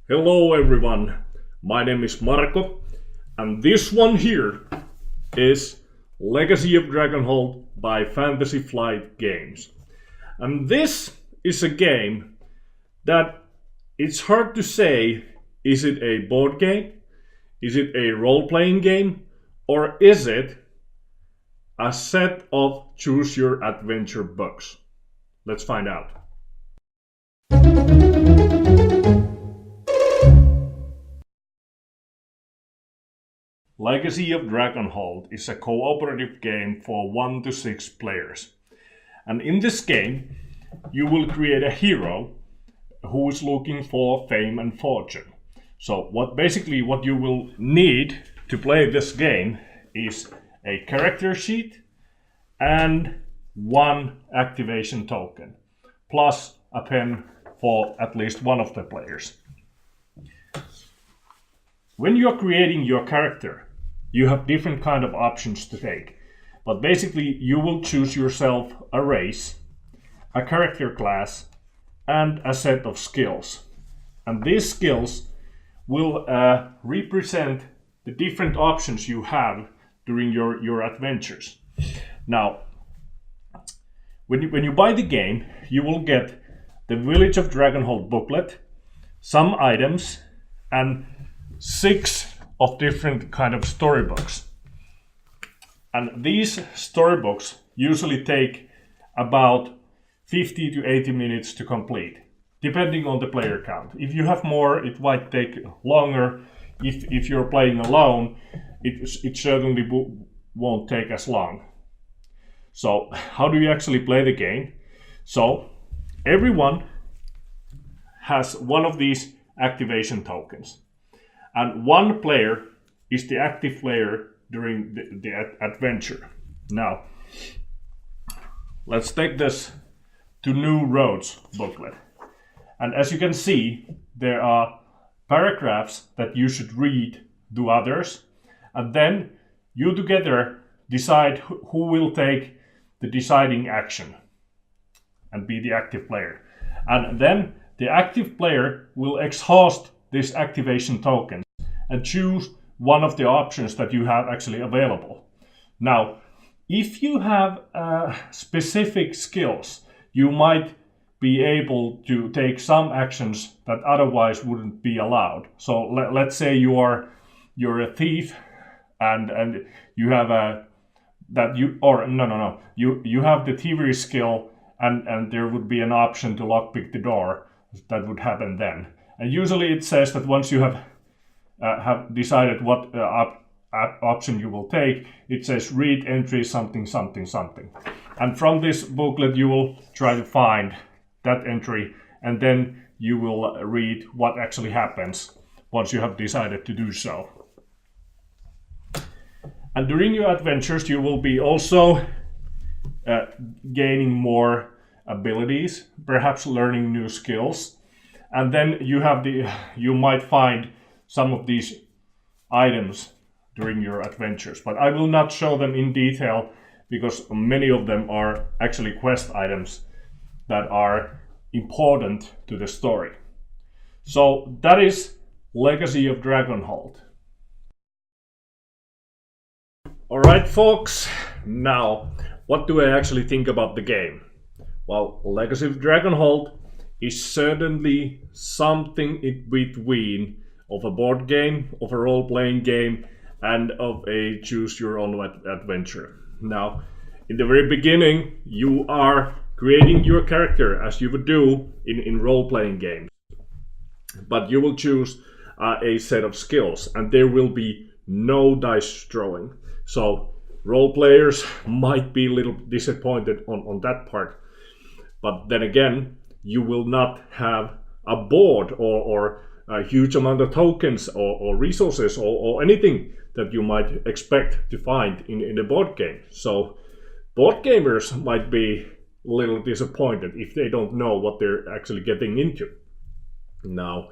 Hello everyone, my name is Marco, and this one here is Legacy of Dragonhold by Fantasy Flight Games. And this is a game that it's hard to say, is it a board game, is it a role-playing game, or is it a set of choose your adventure books? Let's find out. Legacy of Dragonhold is a cooperative game for 1 to 6 players. And in this game, you will create a hero who is looking for fame and fortune. So what you will need to play this game is a character sheet and 1 activation token, plus a pen for at least one of the players. When you are creating your character, you have different kind of options to take. But basically, you will choose yourself a race, a character class, and a set of skills. And these skills will represent the different options you have during your adventures. Now, when you buy the game, you will get the Village of Dragonhold booklet, some items, and 6 of different kind of storybooks. And these storybooks usually take about 50 to 80 minutes to complete, depending on the player count. If you have more, it might take longer. If you're playing alone, it certainly won't take as long. So how do you actually play the game? So everyone has one of these activation tokens. And 1 player is the active player during the adventure. Now, let's take this to New Roads booklet. And as you can see, there are paragraphs that you should read to others. And then you together decide who will take the deciding action and be the active player. And then the active player will exhaust this activation token and choose one of the options that you have actually available. Now, if you have specific skills, you might be able to take some actions that otherwise wouldn't be allowed. So let's say you're a thief and you have you have the thievery skill and there would be an option to lockpick the door. That would happen then. And usually it says that once you have decided what option you will take, it says read entry something something something. And from this booklet you will try to find that entry, and then you will read what actually happens once you have decided to do so. And during your adventures you will be also gaining more abilities, perhaps learning new skills. And then you might find some of these items during your adventures, but I will not show them in detail because many of them are actually quest items that are important to the story. So that is Legacy of Dragonhold. Alright folks, now what do I actually think about the game? Well, Legacy of Dragonhold is certainly something in between of a board game, of a role-playing game, and of a choose-your-own adventure. Now, in the very beginning, you are creating your character as you would do in role-playing games. But you will choose a set of skills, and there will be no dice drawing. So, role players might be a little disappointed on that part. But then again, you will not have a board or a huge amount of tokens or resources or anything that you might expect to find in a board game. So board gamers might be a little disappointed if they don't know what they're actually getting into. Now,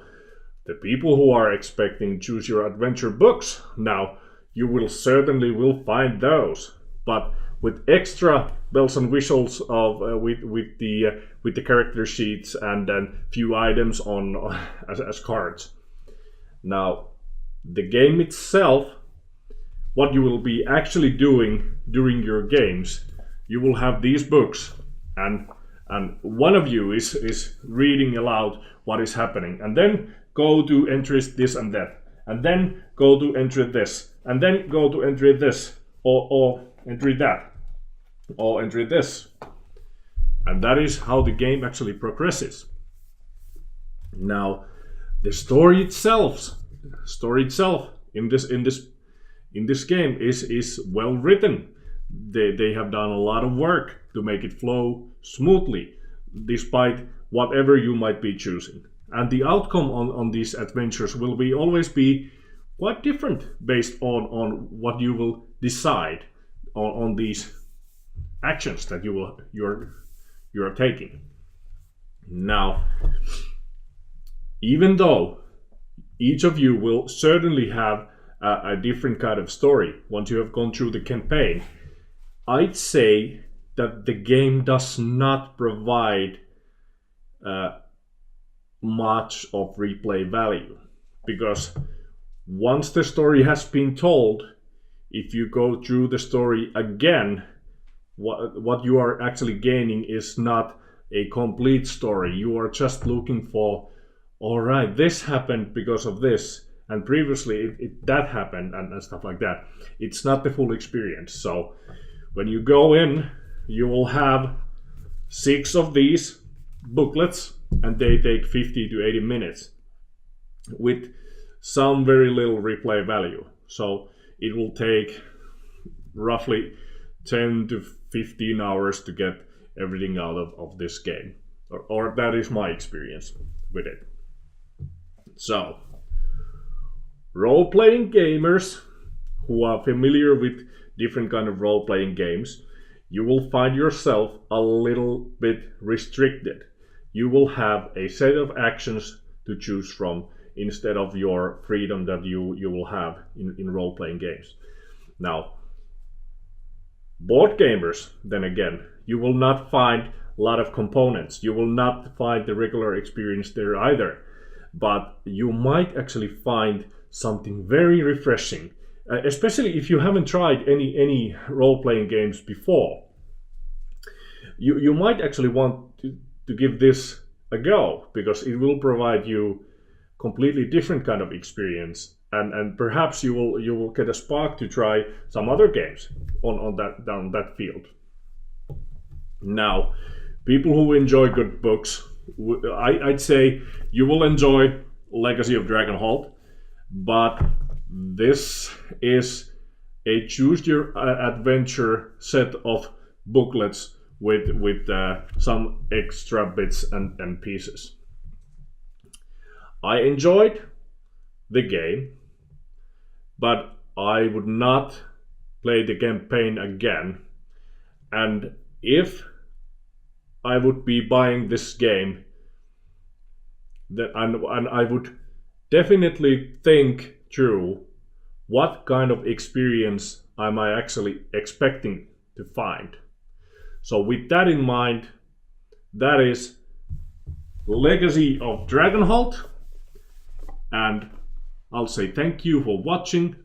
the people who are expecting choose your adventure books, now you will certainly find those, but with extra bells and whistles of with the character sheets and then few items on as cards. Now, the game itself, what you will be actually doing during your games, you will have these books, and one of you is reading aloud what is happening, and then go to entries this and that, and then go to entry this, and then go to entry this, or entry that, or entry this. And that is how the game actually progresses. Now, the story itself in this game is well written. They have done a lot of work to make it flow smoothly, despite whatever you might be choosing. And the outcome on these adventures will always be quite different based on what you will decide on these actions that you're taking. Now, even though each of you will certainly have a different kind of story once you have gone through the campaign, I'd say that the game does not provide much of replay value, because once the story has been told, if you go through the story again, what you are actually gaining is not a complete story. You are just looking for, all right, this happened because of this, and previously that happened, and stuff like that. It's not the full experience. So when you go in, you will have 6 of these booklets, and they take 50 to 80 minutes with some very little replay value. So it will take roughly 10 to 15 hours to get everything out of this game, or that is my experience with it. So, role-playing gamers who are familiar with different kind of role-playing games, you will find yourself a little bit restricted. You will have a set of actions to choose from instead of your freedom that you will have in role-playing games. Now, board gamers, then again, you will not find a lot of components. You will not find the regular experience there either. But you might actually find something very refreshing, especially if you haven't tried any role-playing games before. You might actually want to give this a go, because it will provide you completely different kind of experience, and perhaps you will get a spark to try some other games on that field. Now, people who enjoy good books, I'd say you will enjoy Legacy of Dragonholt, but this is a choose your adventure set of booklets with some extra bits and pieces. I enjoyed the game, but I would not play the campaign again. And if I would be buying this game, and I would definitely think through what kind of experience am I actually expecting to find. So with that in mind, that is Legacy of Dragonholt, and I'll say thank you for watching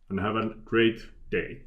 and have a great day.